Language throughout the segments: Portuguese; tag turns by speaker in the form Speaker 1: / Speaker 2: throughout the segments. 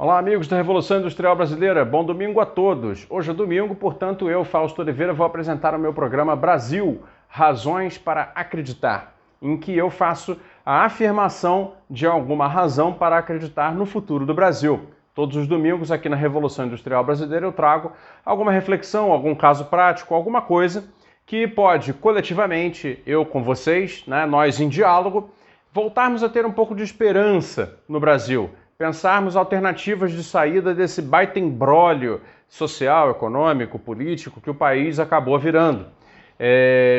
Speaker 1: Olá, amigos da Revolução Industrial Brasileira. Bom domingo a todos. Hoje é domingo, portanto, eu, Fausto Oliveira, vou apresentar o meu programa Brasil, Razões para Acreditar, em que eu faço a afirmação de alguma razão para acreditar no futuro do Brasil. Todos os domingos aqui na Revolução Industrial Brasileira eu trago alguma reflexão, algum caso prático, alguma coisa que pode coletivamente, eu com vocês, nós em diálogo, voltarmos a ter um pouco de esperança no Brasil. Pensarmos alternativas de saída desse baita imbróglio social, econômico, político que o país acabou virando.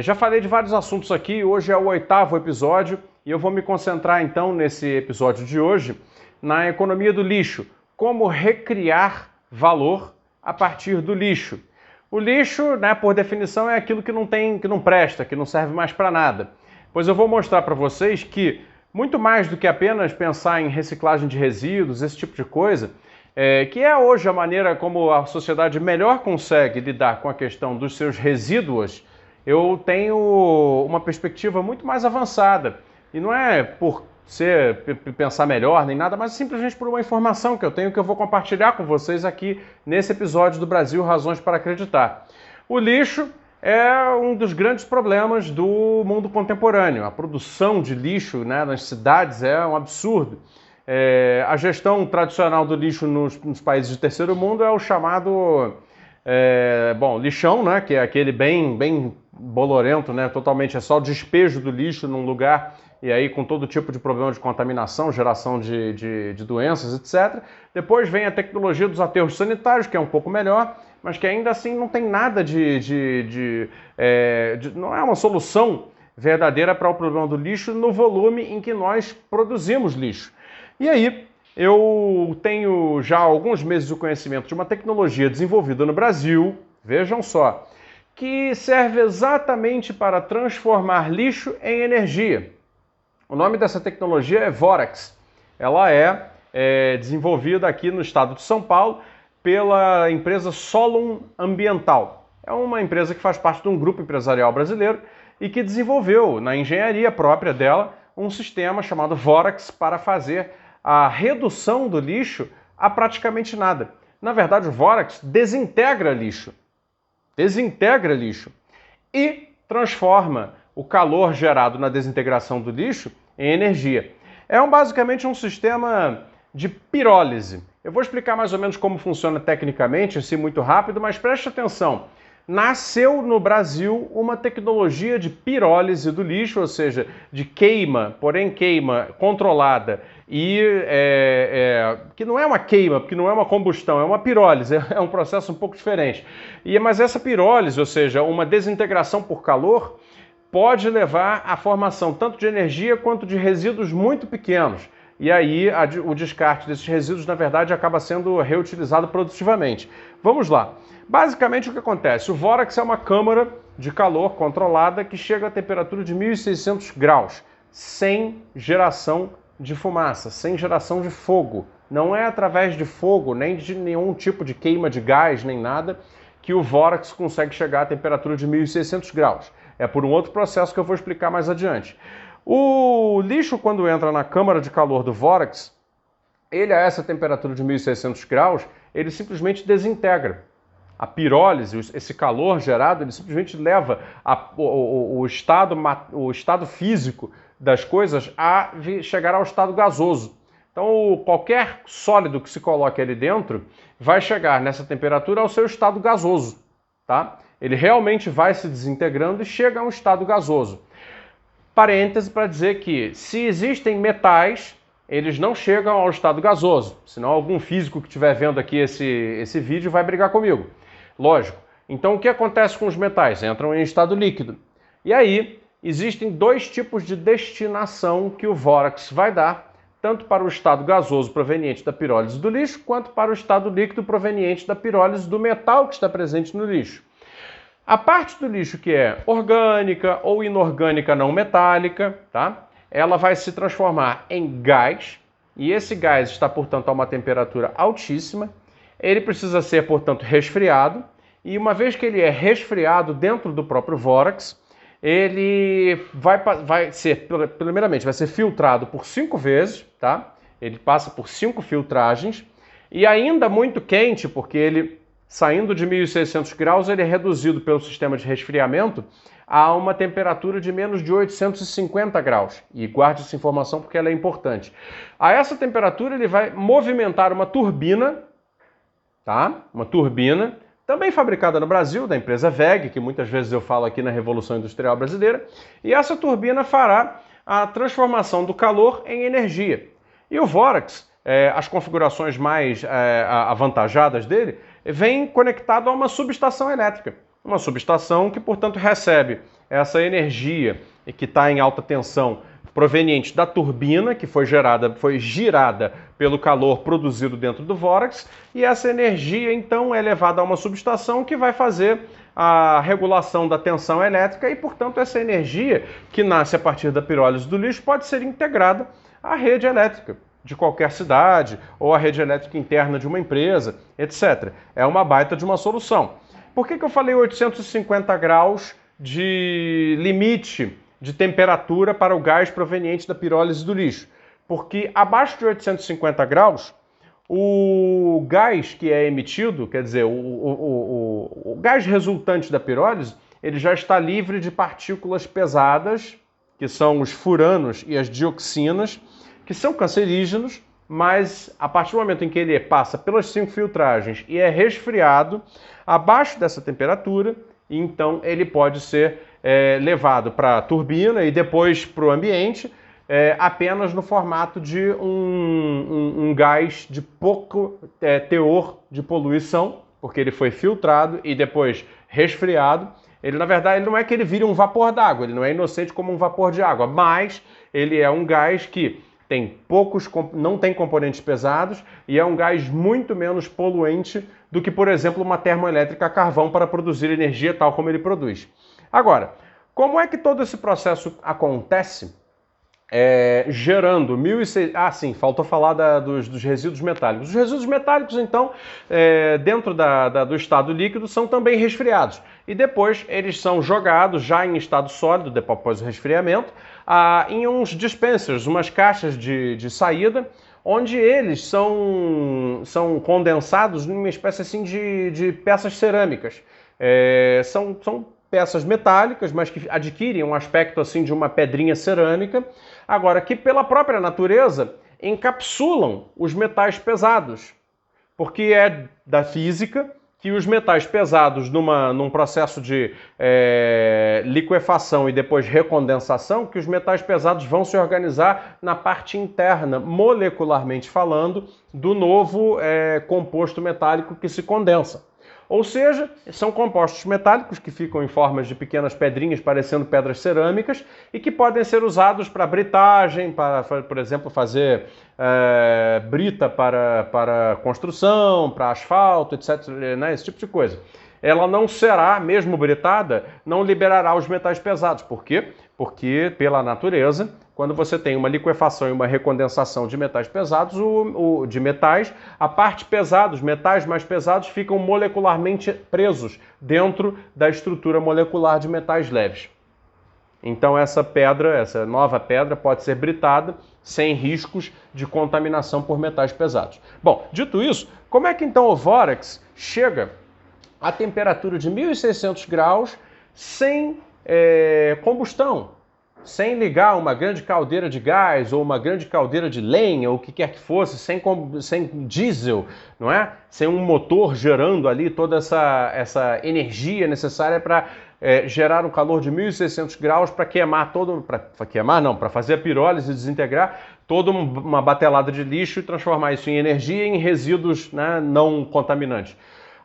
Speaker 1: Já falei de vários assuntos aqui, hoje é o 8º episódio e eu vou me concentrar então nesse episódio de hoje na economia do lixo, como recriar valor a partir do lixo. O lixo, por definição, é aquilo que não presta, que não serve mais para nada. Pois eu vou mostrar para vocês que muito mais do que apenas pensar em reciclagem de resíduos, esse tipo de coisa, que é hoje a maneira como a sociedade melhor consegue lidar com a questão dos seus resíduos, eu tenho uma perspectiva muito mais avançada. E não é por pensar melhor nem nada, mas simplesmente por uma informação que eu tenho que eu vou compartilhar com vocês aqui nesse episódio do Brasil, Razões para Acreditar. O lixo é um dos grandes problemas do mundo contemporâneo. A produção de lixo nas cidades é um absurdo. A gestão tradicional do lixo nos países de terceiro mundo é o chamado lixão, que é aquele bem bolorento, totalmente é só o despejo do lixo num lugar e aí com todo tipo de problema de contaminação, geração de doenças, etc. Depois vem a tecnologia dos aterros sanitários, que é um pouco melhor, mas que ainda assim não tem nada não é uma solução verdadeira para o problema do lixo no volume em que nós produzimos lixo. E aí, eu tenho já há alguns meses o conhecimento de uma tecnologia desenvolvida no Brasil, vejam só, que serve exatamente para transformar lixo em energia. O nome dessa tecnologia é Vorax. Ela é desenvolvida aqui no estado de São Paulo pela empresa Solum Ambiental. É uma empresa que faz parte de um grupo empresarial brasileiro e que desenvolveu, na engenharia própria dela, um sistema chamado Vorax para fazer a redução do lixo a praticamente nada. Na verdade, o Vorax desintegra lixo e transforma o calor gerado na desintegração do lixo em energia. Basicamente um sistema de pirólise. Eu vou explicar mais ou menos como funciona tecnicamente, assim muito rápido, mas preste atenção. Nasceu no Brasil uma tecnologia de pirólise do lixo, ou seja, de queima, porém queima controlada, e que não é uma queima, porque não é uma combustão, é uma pirólise, é um processo um pouco diferente. Mas essa pirólise, ou seja, uma desintegração por calor, pode levar à formação tanto de energia quanto de resíduos muito pequenos. E aí o descarte desses resíduos, na verdade, acaba sendo reutilizado produtivamente. Vamos lá. Basicamente o que acontece? O Vorax é uma câmara de calor controlada que chega a temperatura de 1.600 graus, sem geração de fumaça, sem geração de fogo. Não é através de fogo, nem de nenhum tipo de queima de gás, nem nada, que o Vorax consegue chegar à temperatura de 1.600 graus. É por um outro processo que eu vou explicar mais adiante. O lixo, quando entra na câmara de calor do Vorax, ele a essa temperatura de 1.600 graus, ele simplesmente desintegra. A pirólise, esse calor gerado, ele simplesmente leva o estado físico das coisas a chegar ao estado gasoso. Então, qualquer sólido que se coloque ali dentro vai chegar nessa temperatura ao seu estado gasoso, tá? Ele realmente vai se desintegrando e chega a um estado gasoso. Parêntese para dizer que, se existem metais, eles não chegam ao estado gasoso, senão algum físico que estiver vendo aqui esse vídeo vai brigar comigo. Lógico. Então, o que acontece com os metais? Entram em estado líquido. E aí, existem dois tipos de destinação que o Vorax vai dar, tanto para o estado gasoso proveniente da pirólise do lixo, quanto para o estado líquido proveniente da pirólise do metal que está presente no lixo. A parte do lixo que é orgânica ou inorgânica não metálica, tá? Ela vai se transformar em gás, e esse gás está, portanto, a uma temperatura altíssima. Ele precisa ser, portanto, resfriado, e uma vez que ele é resfriado dentro do próprio Vorax, ele primeiramente vai ser filtrado por 5 vezes, tá? Ele passa por 5 filtragens, e ainda muito quente, porque ele, saindo de 1.600 graus, ele é reduzido pelo sistema de resfriamento a uma temperatura de menos de 850 graus. E guarde essa informação porque ela é importante. A essa temperatura ele vai movimentar uma turbina, tá? Uma turbina, também fabricada no Brasil, da empresa WEG, que muitas vezes eu falo aqui na Revolução Industrial Brasileira, e essa turbina fará a transformação do calor em energia. E o Vorax, as configurações mais avantajadas dele, vem conectado a uma subestação elétrica. Uma subestação que, portanto, recebe essa energia que está em alta tensão proveniente da turbina, que foi girada pelo calor produzido dentro do Vorax, e essa energia, então, é levada a uma subestação que vai fazer a regulação da tensão elétrica e, portanto, essa energia que nasce a partir da pirólise do lixo pode ser integrada à rede elétrica de qualquer cidade ou à rede elétrica interna de uma empresa, etc. É uma baita de uma solução. Por que eu falei 850 graus de limite de temperatura para o gás proveniente da pirólise do lixo? Porque abaixo de 850 graus, o gás que é emitido, quer dizer, o gás resultante da pirólise, ele já está livre de partículas pesadas, que são os furanos e as dioxinas, que são cancerígenos, mas a partir do momento em que ele passa pelas 5 filtragens e é resfriado, abaixo dessa temperatura, então ele pode ser levado para a turbina e depois para o ambiente, apenas no formato de um gás de pouco teor de poluição, porque ele foi filtrado e depois resfriado. Ele, na verdade, não é que ele vire um vapor d'água, ele não é inocente como um vapor de água, mas ele é um gás que não tem componentes pesados e é um gás muito menos poluente do que, por exemplo, uma termoelétrica a carvão para produzir energia tal como ele produz. Agora, como é que todo esse processo acontece? Gerando 1.600... Ah, sim, faltou falar dos resíduos metálicos. Os resíduos metálicos, então, dentro do estado líquido, são também resfriados. E depois eles são jogados já em estado sólido, depois do resfriamento, em uns dispensers, umas caixas de saída, onde eles são condensados numa espécie assim de peças cerâmicas. São peças metálicas, mas que adquirem um aspecto assim de uma pedrinha cerâmica, agora que pela própria natureza encapsulam os metais pesados, porque é da física que os metais pesados num processo de liquefação e depois recondensação, que os metais pesados vão se organizar na parte interna, molecularmente falando, do novo composto metálico que se condensa. Ou seja, são compostos metálicos que ficam em formas de pequenas pedrinhas parecendo pedras cerâmicas e que podem ser usados para britagem, para, por exemplo, fazer brita para construção, para asfalto, etc., né? Esse tipo de coisa. Ela não será, mesmo britada, não liberará os metais pesados. Por quê? Porque, pela natureza, quando você tem uma liquefação e uma recondensação de metais pesados, a parte pesada, os metais mais pesados ficam molecularmente presos dentro da estrutura molecular de metais leves. Então essa nova pedra pode ser britada sem riscos de contaminação por metais pesados. Bom, dito isso, como é que então o Vorax chega a temperatura de 1.600 graus sem combustão, sem ligar uma grande caldeira de gás ou uma grande caldeira de lenha ou o que quer que fosse, sem diesel, não é? Sem um motor gerando ali toda essa energia necessária para gerar um calor de 1.600 graus para para fazer a pirólise e desintegrar toda uma batelada de lixo e transformar isso em energia e em resíduos, né, não contaminantes,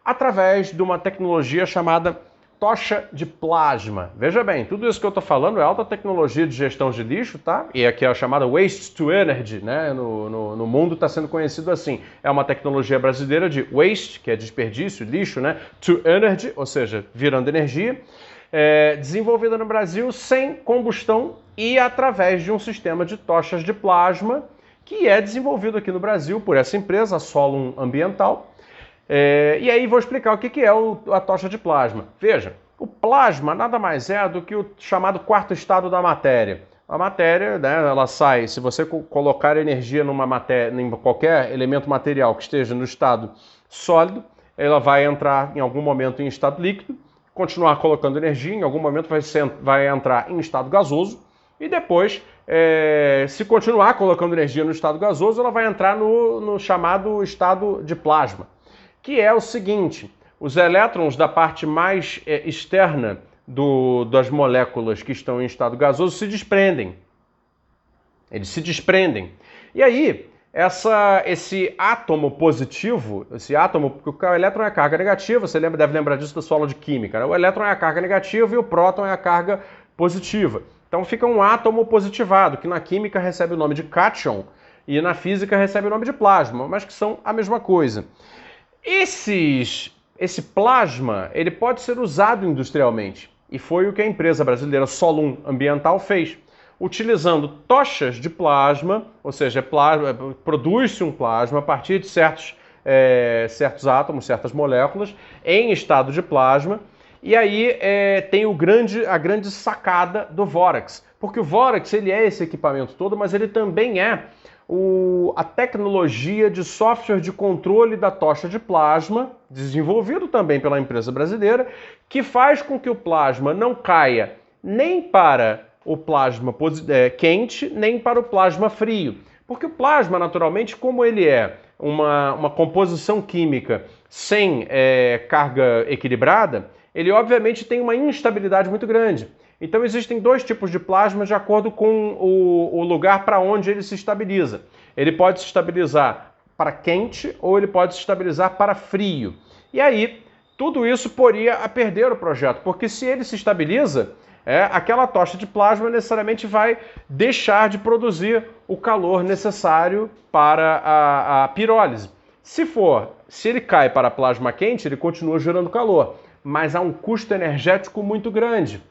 Speaker 1: através de uma tecnologia chamada tocha de plasma. Veja bem, tudo isso que eu estou falando é alta tecnologia de gestão de lixo, tá? E aqui é a chamada Waste to Energy, né? No mundo está sendo conhecido assim. É uma tecnologia brasileira de waste, que é desperdício, lixo, né? To energy, ou seja, virando energia, desenvolvida no Brasil sem combustão e através de um sistema de tochas de plasma que é desenvolvido aqui no Brasil por essa empresa, a Solum Ambiental. E aí vou explicar o que é a tocha de plasma. Veja, o plasma nada mais é do que o chamado quarto estado da matéria. A matéria, né, ela sai, se você colocar energia numa matéria, em qualquer elemento material que esteja no estado sólido, ela vai entrar em algum momento em estado líquido, continuar colocando energia, em algum momento vai entrar em estado gasoso, e depois, se continuar colocando energia no estado gasoso, ela vai entrar no chamado estado de plasma, que é o seguinte: os elétrons da parte mais externa das moléculas que estão em estado gasoso se desprendem. Eles se desprendem. E aí, esse átomo positivo, porque o elétron é a carga negativa, você deve lembrar disso da sua aula de química, né? O elétron é a carga negativa e o próton é a carga positiva. Então fica um átomo positivado, que na química recebe o nome de cátion e na física recebe o nome de plasma, mas que são a mesma coisa. Esse plasma, ele pode ser usado industrialmente, e foi o que a empresa brasileira Solum Ambiental fez. Utilizando tochas de plasma, ou seja, produz-se um plasma a partir de certos átomos, certas moléculas, em estado de plasma, e aí tem a grande sacada do Vorax, porque o Vorax ele é esse equipamento todo, mas ele também é a tecnologia de software de controle da tocha de plasma, desenvolvido também pela empresa brasileira, que faz com que o plasma não caia nem para o plasma quente, nem para o plasma frio. Porque o plasma, naturalmente, como ele é uma composição química sem carga equilibrada, ele obviamente tem uma instabilidade muito grande. Então existem dois tipos de plasma de acordo com o lugar para onde ele se estabiliza. Ele pode se estabilizar para quente ou ele pode se estabilizar para frio. E aí, tudo isso poria a perder o projeto, porque se ele se estabiliza, aquela tocha de plasma necessariamente vai deixar de produzir o calor necessário para a pirólise. Se ele cai para plasma quente, ele continua gerando calor, mas há um custo energético muito grande.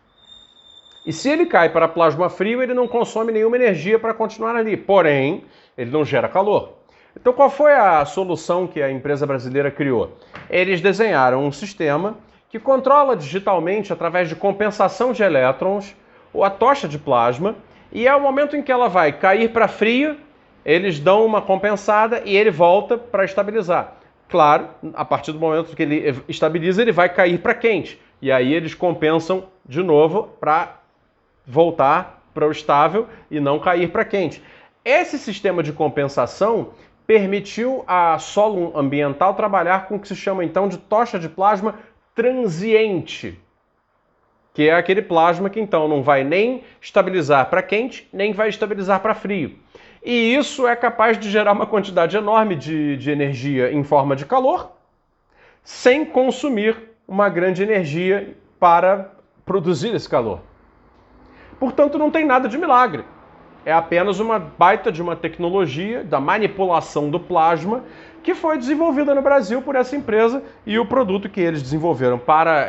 Speaker 1: E se ele cai para plasma frio, ele não consome nenhuma energia para continuar ali, porém, ele não gera calor. Então qual foi a solução que a empresa brasileira criou? Eles desenharam um sistema que controla digitalmente, através de compensação de elétrons, a tocha de plasma, e ao momento em que ela vai cair para frio, eles dão uma compensada e ele volta para estabilizar. Claro, a partir do momento que ele estabiliza, ele vai cair para quente, e aí eles compensam de novo para voltar para o estável e não cair para quente. Esse sistema de compensação permitiu a Solum Ambiental trabalhar com o que se chama então de tocha de plasma transiente, que é aquele plasma que então não vai nem estabilizar para quente, nem vai estabilizar para frio. E isso é capaz de gerar uma quantidade enorme de energia em forma de calor, sem consumir uma grande energia para produzir esse calor. Portanto, não tem nada de milagre. É apenas uma baita de uma tecnologia da manipulação do plasma que foi desenvolvida no Brasil por essa empresa, e o produto que eles desenvolveram para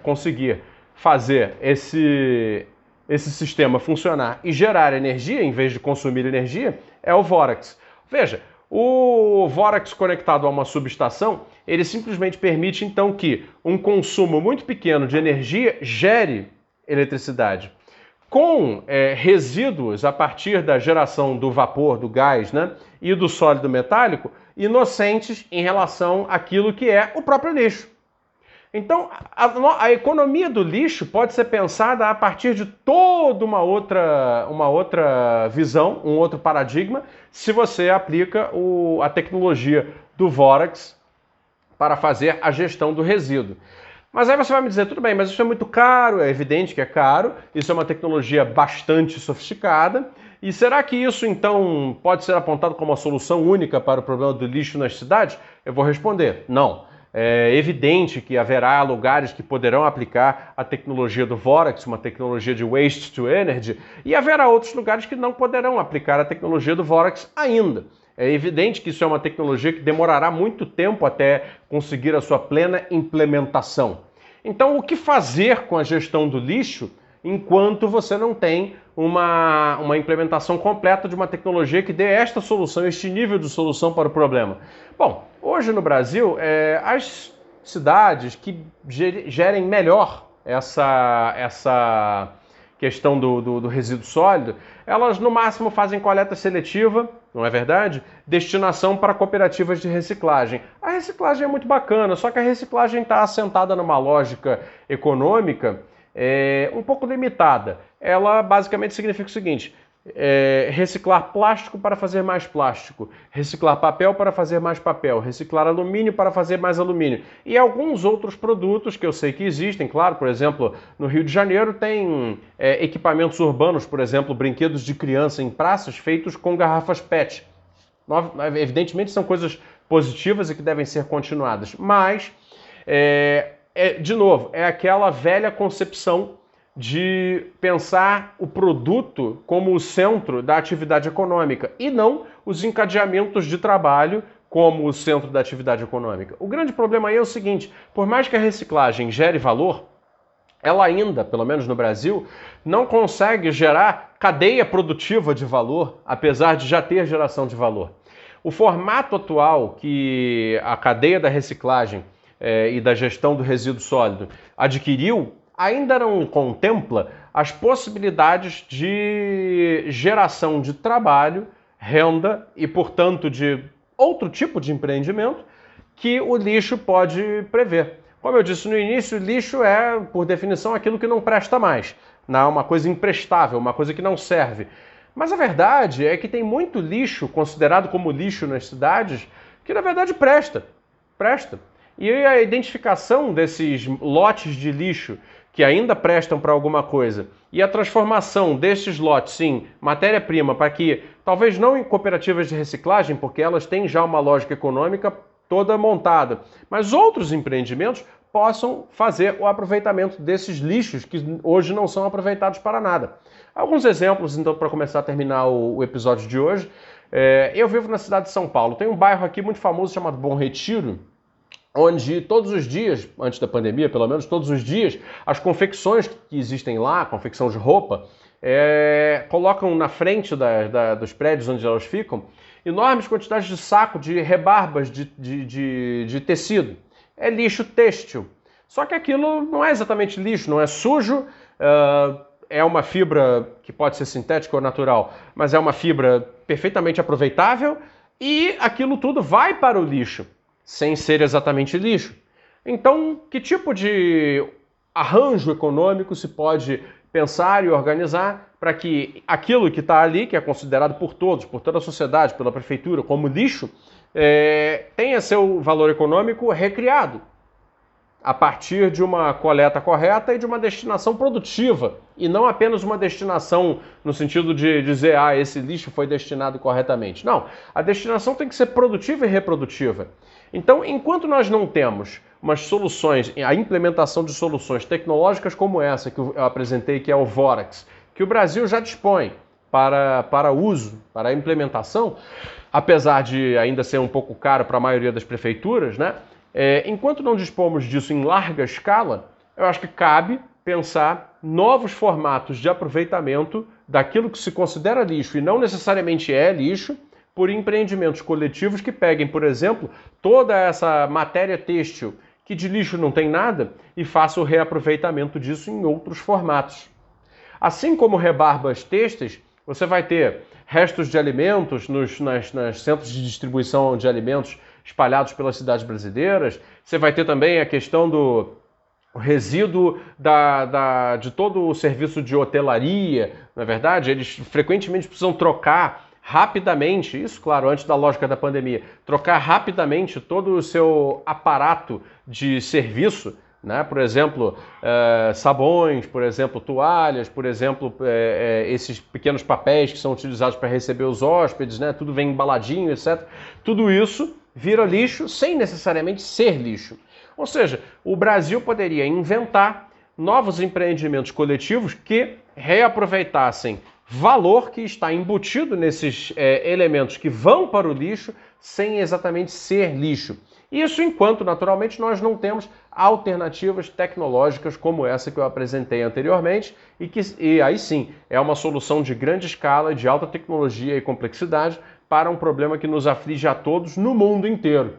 Speaker 1: conseguir fazer esse sistema funcionar e gerar energia em vez de consumir energia é o Vorax. Veja, o Vorax conectado a uma subestação, ele simplesmente permite então que um consumo muito pequeno de energia gere eletricidade. Com resíduos a partir da geração do vapor, do gás, né, e do sólido metálico, inocentes em relação àquilo que é o próprio lixo. Então, a economia do lixo pode ser pensada a partir de toda uma outra visão, um outro paradigma, se você aplica a tecnologia do Vorax para fazer a gestão do resíduo. Mas aí você vai me dizer, tudo bem, mas isso é muito caro, é evidente que é caro, isso é uma tecnologia bastante sofisticada, e será que isso então pode ser apontado como uma solução única para o problema do lixo nas cidades? Eu vou responder, não. É evidente que haverá lugares que poderão aplicar a tecnologia do Vorax, uma tecnologia de Waste to Energy, e haverá outros lugares que não poderão aplicar a tecnologia do Vorax ainda. É evidente que isso é uma tecnologia que demorará muito tempo até conseguir a sua plena implementação. Então, o que fazer com a gestão do lixo enquanto você não tem uma implementação completa de uma tecnologia que dê esta solução, este nível de solução para o problema? Bom, hoje no Brasil, as cidades que gerem melhor questão do resíduo sólido, elas no máximo fazem coleta seletiva, não é verdade? Destinação para cooperativas de reciclagem. A reciclagem é muito bacana, só que a reciclagem está assentada numa lógica econômica um pouco limitada. Ela basicamente significa o seguinte: reciclar plástico para fazer mais plástico, reciclar papel para fazer mais papel, reciclar alumínio para fazer mais alumínio. E alguns outros produtos que eu sei que existem, claro, por exemplo, no Rio de Janeiro tem equipamentos urbanos, por exemplo, brinquedos de criança em praças feitos com garrafas PET. Evidentemente são coisas positivas e que devem ser continuadas, mas, de novo, é aquela velha concepção de pensar o produto como o centro da atividade econômica e não os encadeamentos de trabalho como o centro da atividade econômica. O grande problema aí é o seguinte: por mais que a reciclagem gere valor, ela ainda, pelo menos no Brasil, não consegue gerar cadeia produtiva de valor, apesar de já ter geração de valor. O formato atual que a cadeia da reciclagem e da gestão do resíduo sólido adquiriu ainda não contempla as possibilidades de geração de trabalho, renda e, portanto, de outro tipo de empreendimento que o lixo pode prever. Como eu disse no início, lixo é, por definição, aquilo que não presta mais, não, uma coisa imprestável, uma coisa que não serve. Mas a verdade é que tem muito lixo considerado como lixo nas cidades que, na verdade, presta. E a identificação desses lotes de lixo que ainda prestam para alguma coisa e a transformação desses lotes em matéria-prima para que, talvez não em cooperativas de reciclagem, porque elas têm já uma lógica econômica toda montada, mas outros empreendimentos possam fazer o aproveitamento desses lixos que hoje não são aproveitados para nada. Alguns exemplos, então, para começar a terminar o episódio de hoje. Eu vivo na cidade de São Paulo. Tem um bairro aqui muito famoso chamado Bom Retiro, onde todos os dias, antes da pandemia pelo menos, todos os dias, as confecções que existem lá, confecção de roupa, colocam na frente dos prédios onde elas ficam enormes quantidades de saco de rebarbas de tecido. É lixo têxtil. Só que aquilo não é exatamente lixo, não é sujo, é uma fibra que pode ser sintética ou natural, mas é uma fibra perfeitamente aproveitável e aquilo tudo vai para o lixo, sem ser exatamente lixo. Então, que tipo de arranjo econômico se pode pensar e organizar para que aquilo que está ali, que é considerado por todos, por toda a sociedade, pela prefeitura, como lixo, tenha seu valor econômico recriado a partir de uma coleta correta e de uma destinação produtiva, e não apenas uma destinação no sentido de dizer, esse lixo foi destinado corretamente. Não, a destinação tem que ser produtiva e reprodutiva. Então, enquanto nós não temos umas soluções, a implementação de soluções tecnológicas como essa que eu apresentei, que é o Vorax, que o Brasil já dispõe para uso, para implementação, apesar de ainda ser um pouco caro para a maioria das prefeituras, né? Enquanto não dispomos disso em larga escala, eu acho que cabe pensar novos formatos de aproveitamento daquilo que se considera lixo e não necessariamente é lixo, por empreendimentos coletivos que peguem, por exemplo, toda essa matéria têxtil que de lixo não tem nada e façam o reaproveitamento disso em outros formatos. Assim como rebarbas têxteis, você vai ter restos de alimentos nos centros de distribuição de alimentos espalhados pelas cidades brasileiras. Você vai ter também a questão do resíduo de todo o serviço de hotelaria, não é verdade? Eles frequentemente precisam trocar rapidamente, isso claro, antes da lógica da pandemia, trocar rapidamente todo o seu aparato de serviço, né? Por exemplo, sabões, por exemplo, toalhas, por exemplo, esses pequenos papéis que são utilizados para receber os hóspedes, né? Tudo vem embaladinho, etc. Tudo isso vira lixo sem necessariamente ser lixo. Ou seja, o Brasil poderia inventar novos empreendimentos coletivos que reaproveitassem valor que está embutido nesses elementos que vão para o lixo sem exatamente ser lixo. Isso enquanto, naturalmente, nós não temos alternativas tecnológicas como essa que eu apresentei anteriormente e aí sim, é uma solução de grande escala, de alta tecnologia e complexidade para um problema que nos aflige a todos no mundo inteiro.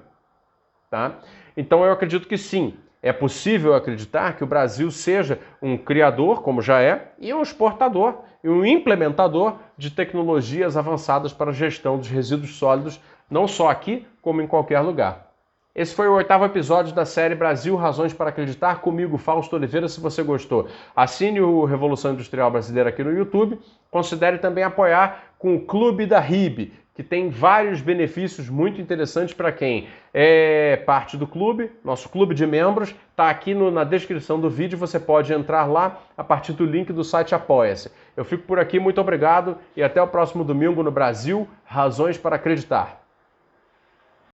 Speaker 1: Tá? Então eu acredito que sim, É possível acreditar que o Brasil seja um criador, como já é, e um exportador e um implementador de tecnologias avançadas para a gestão dos resíduos sólidos, não só aqui, como em qualquer lugar. Esse foi o 8º episódio da série Brasil, Razões para Acreditar, comigo, Fausto Oliveira. Se você gostou, assine o Revolução Industrial Brasileira aqui no YouTube. Considere também apoiar com o Clube da RIB, que tem vários benefícios muito interessantes para quem é parte do clube. Nosso clube de membros está aqui na descrição do vídeo, você pode entrar lá a partir do link do site Apoia-se. Eu fico por aqui, muito obrigado e até o próximo domingo no Brasil, Razões para Acreditar.